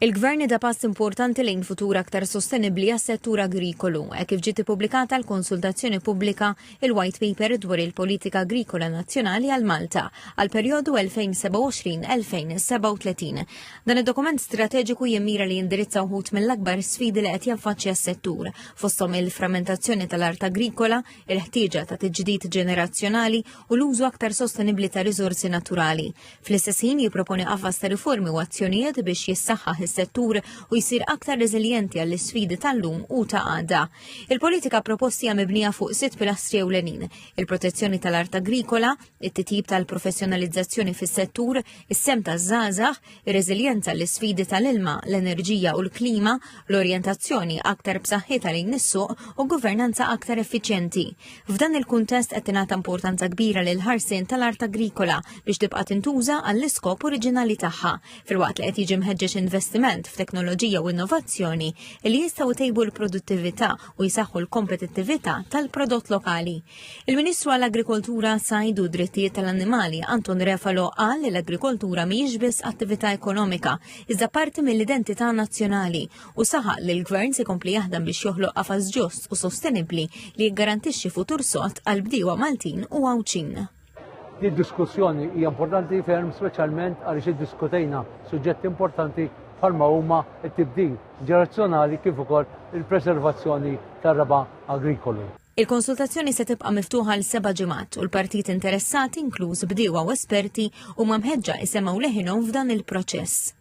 Il-Gvern da pass importanti lejn futur aktar sostenibbli għas-settur agrikolu, kif ġiet ippubblikata l-konsultazzjoni pubblika il-White Paper dwar il-Politika Agrikola Nazzjonali għal Malta għal perjodu 2027-2037. Dan id-dokument strateġiku jimmira li jindirizza wħud mill-akbar sfidi li qed jaffaċċja s-settur, fosthom il-frammentazzjoni tal-art agrikola, il-ħtieġa ta' tiġdid ġenerazzjonali u l-użu aktar sostenibbli ta' riżorsi naturali. Fl-istess ħin jipproponi qafas ta' riformi u azzjonijiet biex jissaħħaħ is-settur u jsir aktar reżiljenti għall-isfidi tal-lum u ta' għada. Il-politika proposti hija mibnija fuq 6 pilastri ewlenin: il-protezzjoni tal-art agrikola, it-titjib tal-professjonalizzazzjoni fis-settur, is-sem taż-żgħażagħ, ir-reżiljenza għall-isfidi tal-ilma, l-enerġija u l-klima, l-orjentazzjoni aktar b'saħħitha lejn is-suq u governanza aktar effiċjenti. F'dan il-kuntest qed tingħata importanza kbira lil ħarsien tal-art agrikola biex tibqa' tintuża għall-iskop oriġinali tagħha, filwaqt li qed jiġi mħeġġeġ investiment f'teknoloġija u innovazzjoni li jistgħu jtejbu l-produttività u jsaħħu l-kompetittività tal-prodott lokali. Il-Ministru għall-Agrikoltura, Sajd u Drittijiet tal-Annimali Anton Refalo qal li l-agrikoltura mhijiex biss attività ekonomika, iżda parti mill-identità nazzjonali u saħaq li l-Gvern se jkompli jaħdem biex joħloq qafas ġust u sostenibbli li jiggarantixxi futur sod għal bdiewa Maltin u Għawċin. Id-diskussjoni hija importanti ferm speċjalment għaliex iddiskutejna suġġetti importanti bħalma huma t-tibdil ġenerazzjonali kif ukoll il-preservazzjoni tar-raba agrikoli. Il-konsultazzjoni se tibqa' miftuħa l 7 ġimgħat u l-partit interessati inkluż bdiewa u esperti huma mħeġġa jsemgħu leħinhom f'dan il-proċess.